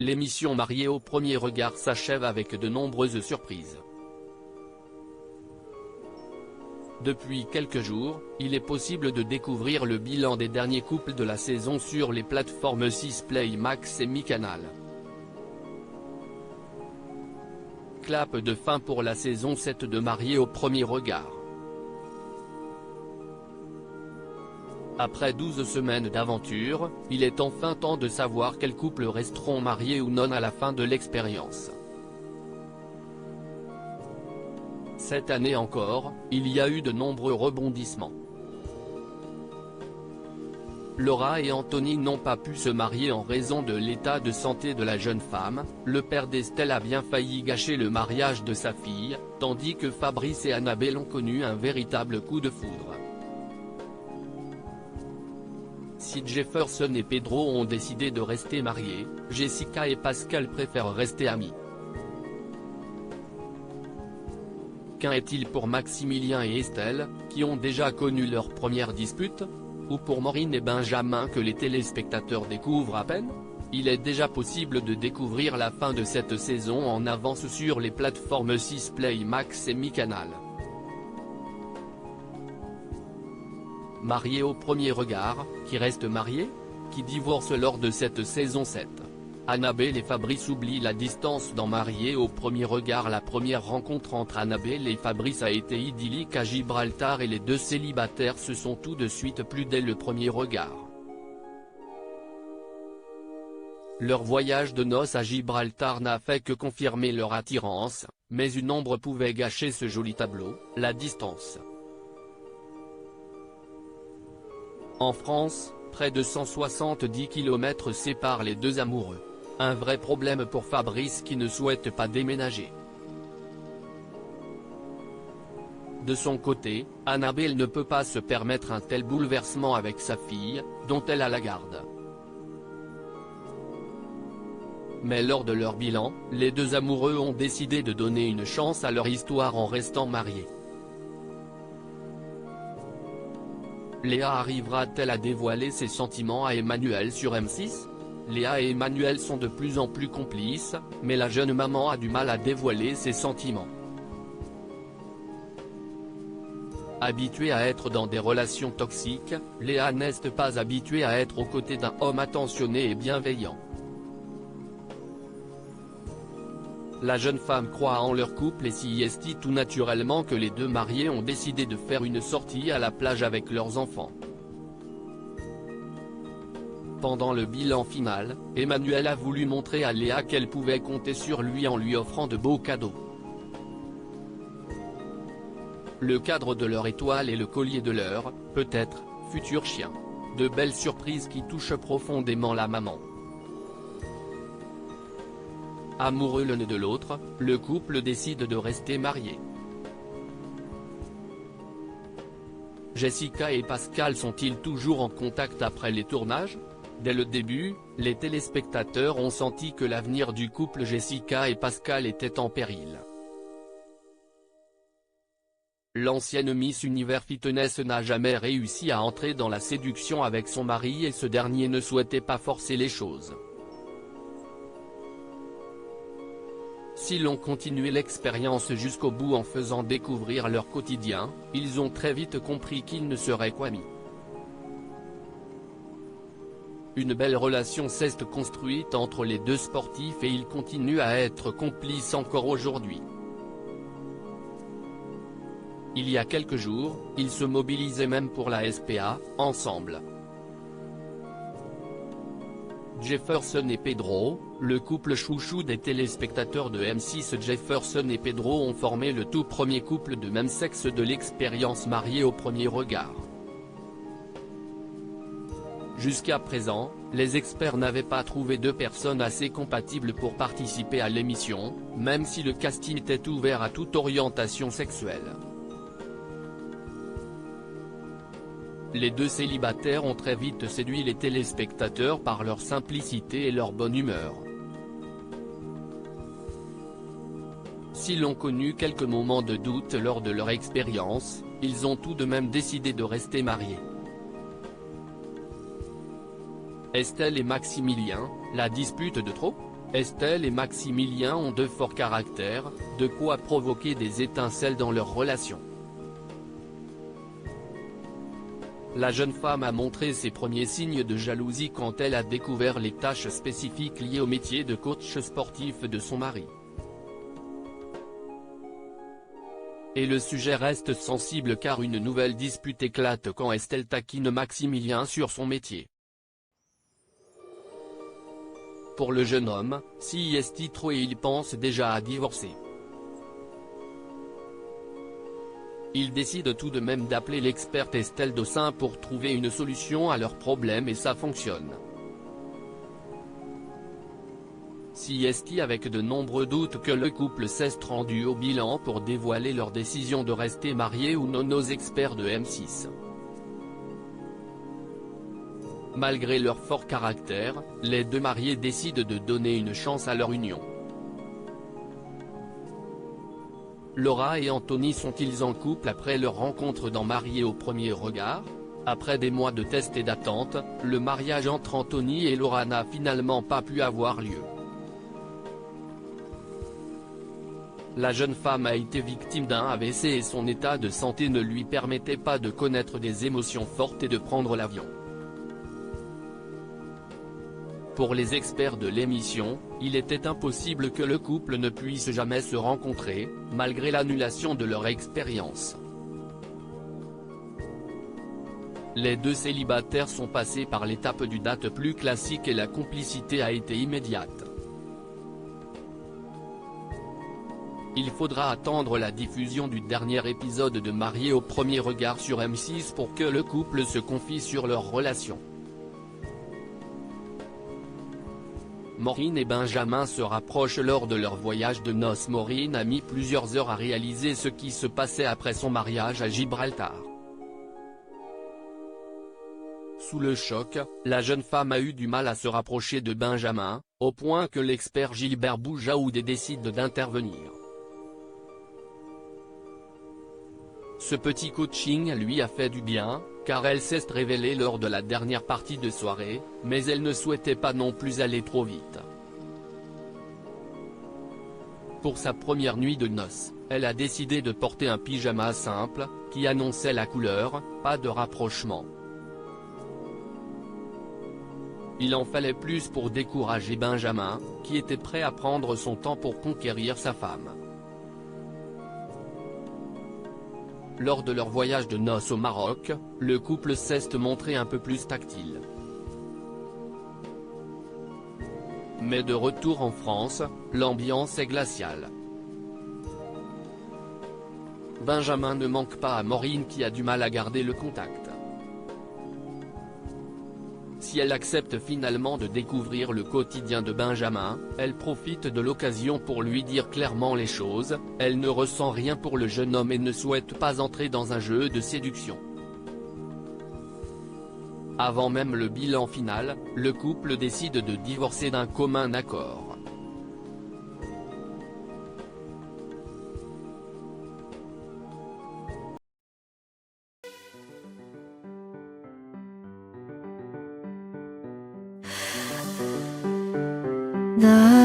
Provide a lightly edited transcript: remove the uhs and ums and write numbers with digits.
L'émission Mariés au premier regard s'achève avec de nombreuses surprises. Depuis quelques jours, il est possible de découvrir le bilan des derniers couples de la saison sur les plateformes 6play Max et MyCanal. Clap de fin pour la saison 7 de Mariés au premier regard. Après 12 semaines d'aventure, il est enfin temps de savoir quels couples resteront mariés ou non à la fin de l'expérience. Cette année encore, il y a eu de nombreux rebondissements. Laura et Anthony n'ont pas pu se marier en raison de l'état de santé de la jeune femme, le père d'Estelle a bien failli gâcher le mariage de sa fille, tandis que Fabrice et Annabelle ont connu un véritable coup de foudre. Si Jefferson et Pedro ont décidé de rester mariés, Jessica et Pascal préfèrent rester amis. Qu'en est-il pour Maximilien et Estelle, qui ont déjà connu leur première dispute? Ou pour Maureen et Benjamin que les téléspectateurs découvrent à peine? Il est déjà possible de découvrir la fin de cette saison en avance sur les plateformes 6play Max et MyCanal. Mariés au premier regard, qui restent mariés? Qui divorce lors de cette saison 7? Annabelle et Fabrice oublient la distance dans Mariés au premier regard. La première rencontre entre Annabelle et Fabrice a été idyllique à Gibraltar et les deux célibataires se sont tout de suite plu dès le premier regard. Leur voyage de noces à Gibraltar n'a fait que confirmer leur attirance, mais une ombre pouvait gâcher ce joli tableau, la distance. En France, près de 170 km séparent les deux amoureux. Un vrai problème pour Fabrice qui ne souhaite pas déménager. De son côté, Annabelle ne peut pas se permettre un tel bouleversement avec sa fille, dont elle a la garde. Mais lors de leur bilan, les deux amoureux ont décidé de donner une chance à leur histoire en restant mariés. Léa arrivera-t-elle à dévoiler ses sentiments à Emmanuel sur M6? Léa et Emmanuel sont de plus en plus complices, mais la jeune maman a du mal à dévoiler ses sentiments. Habituée à être dans des relations toxiques, Léa n'est pas habituée à être aux côtés d'un homme attentionné et bienveillant. La jeune femme croit en leur couple et s'y estie tout naturellement que les deux mariés ont décidé de faire une sortie à la plage avec leurs enfants. Pendant le bilan final, Emmanuel a voulu montrer à Léa qu'elle pouvait compter sur lui en lui offrant de beaux cadeaux. Le cadre de leur étoile et le collier de leur, peut-être, futur chien. De belles surprises qui touchent profondément la maman. Amoureux l'un de l'autre, le couple décide de rester mariés. Jessica et Pascal sont-ils toujours en contact après les tournages? Dès le début, les téléspectateurs ont senti que l'avenir du couple Jessica et Pascal était en péril. L'ancienne Miss Univers Fitness n'a jamais réussi à entrer dans la séduction avec son mari et ce dernier ne souhaitait pas forcer les choses. Si l'on continuait l'expérience jusqu'au bout en faisant découvrir leur quotidien, ils ont très vite compris qu'ils ne seraient qu'amis. Une belle relation s'est construite entre les deux sportifs et ils continuent à être complices encore aujourd'hui. Il y a quelques jours, ils se mobilisaient même pour la SPA, ensemble. Jefferson et Pedro, le couple chouchou des téléspectateurs de M6. Jefferson et Pedro ont formé le tout premier couple de même sexe de l'expérience Mariés au premier regard. Jusqu'à présent, les experts n'avaient pas trouvé deux personnes assez compatibles pour participer à l'émission, même si le casting était ouvert à toute orientation sexuelle. Les deux célibataires ont très vite séduit les téléspectateurs par leur simplicité et leur bonne humeur. S'ils ont connu quelques moments de doute lors de leur expérience, ils ont tout de même décidé de rester mariés. Estelle et Maximilien, la dispute de trop? Estelle et Maximilien ont de forts caractères, de quoi provoquer des étincelles dans leur relation. La jeune femme a montré ses premiers signes de jalousie quand elle a découvert les tâches spécifiques liées au métier de coach sportif de son mari. Et le sujet reste sensible car une nouvelle dispute éclate quand Estelle taquine Maximilien sur son métier. Pour le jeune homme, si est trop et il pense déjà à divorcer. Il décide tout de même d'appeler l'experte Estelle Dossin pour trouver une solution à leurs problèmes et ça fonctionne. Si avec de nombreux doutes que le couple s'est rendu au bilan pour dévoiler leur décision de rester mariés ou non aux experts de M6. Malgré leur fort caractère, les deux mariés décident de donner une chance à leur union. Laura et Anthony sont-ils en couple après leur rencontre dans Mariés au premier regard? Après des mois de tests et d'attente, le mariage entre Anthony et Laura n'a finalement pas pu avoir lieu. La jeune femme a été victime d'un AVC et son état de santé ne lui permettait pas de connaître des émotions fortes et de prendre l'avion. Pour les experts de l'émission, il était impossible que le couple ne puisse jamais se rencontrer, malgré l'annulation de leur expérience. Les deux célibataires sont passés par l'étape du date plus classique et la complicité a été immédiate. Il faudra attendre la diffusion du dernier épisode de Mariés au premier regard sur M6 pour que le couple se confie sur leur relation. Maureen et Benjamin se rapprochent lors de leur voyage de noces. Maureen a mis plusieurs heures à réaliser ce qui se passait après son mariage à Gibraltar. Sous le choc, la jeune femme a eu du mal à se rapprocher de Benjamin, au point que l'expert Gilbert Boujaoudé décide d'intervenir. Ce petit coaching lui a fait du bien, car elle s'est révélée lors de la dernière partie de soirée, mais elle ne souhaitait pas non plus aller trop vite. Pour sa première nuit de noces, elle a décidé de porter un pyjama simple, qui annonçait la couleur, pas de rapprochement. Il en fallait plus pour décourager Benjamin, qui était prêt à prendre son temps pour conquérir sa femme. Lors de leur voyage de noces au Maroc, le couple s'est montré un peu plus tactile. Mais de retour en France, l'ambiance est glaciale. Benjamin ne manque pas à Maureen qui a du mal à garder le contact. Si elle accepte finalement de découvrir le quotidien de Benjamin, elle profite de l'occasion pour lui dire clairement les choses, elle ne ressent rien pour le jeune homme et ne souhaite pas entrer dans un jeu de séduction. Avant même le bilan final, le couple décide de divorcer d'un commun accord. 나